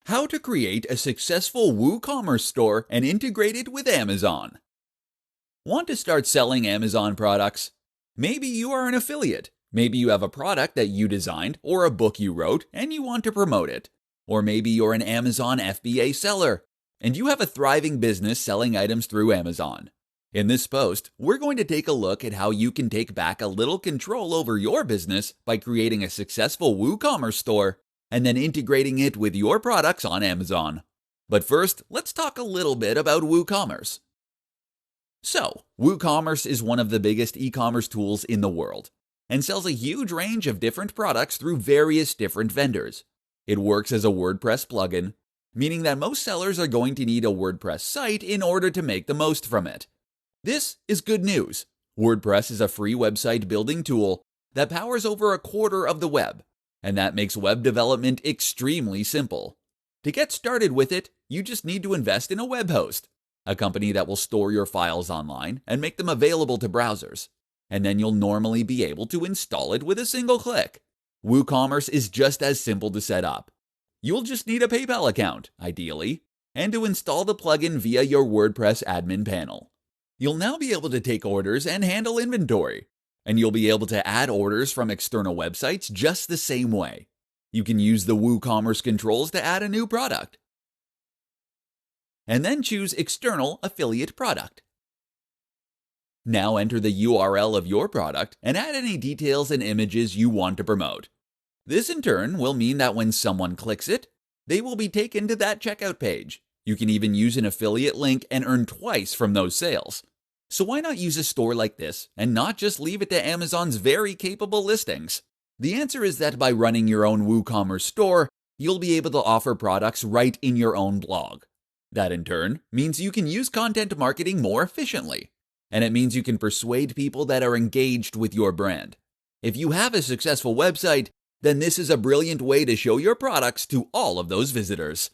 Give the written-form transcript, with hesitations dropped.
How to create a successful WooCommerce store and integrate it with Amazon. Want to start selling Amazon products? Maybe you are an affiliate. Maybe you have a product that you designed or a book you wrote and you want to promote it. Or maybe you're an Amazon FBA seller and you have a thriving business selling items through Amazon. In this post, we're going to take a look at how you can take back a little control over your business by creating a successful WooCommerce store and then integrating it with your products on Amazon. But first, let's talk a little bit about WooCommerce. So, WooCommerce is one of the biggest e-commerce tools in the world and sells a huge range of different products through various different vendors. It works as a WordPress plugin, meaning that most sellers are going to need a WordPress site in order to make the most from it. This is good news. WordPress is a free website building tool that powers over a quarter of the web, and that makes web development extremely simple. To get started with it, you just need to invest in a web host, a company that will store your files online and make them available to browsers. And then you'll normally be able to install it with a single click. WooCommerce is just as simple to set up. You'll just need a PayPal account, ideally, and to install the plugin via your WordPress admin panel. You'll now be able to take orders and handle inventory, and you'll be able to add orders from external websites just the same way. You can use the WooCommerce controls to add a new product, and then choose External Affiliate Product. Now enter the URL of your product and add any details and images you want to promote. This in turn will mean that when someone clicks it, they will be taken to that checkout page. You can even use an affiliate link and earn twice from those sales. So why not use a store like this and not just leave it to Amazon's very capable listings? The answer is that by running your own WooCommerce store, you'll be able to offer products right in your own blog. That in turn means you can use content marketing more efficiently. And it means you can persuade people that are engaged with your brand. If you have a successful website, then this is a brilliant way to show your products to all of those visitors.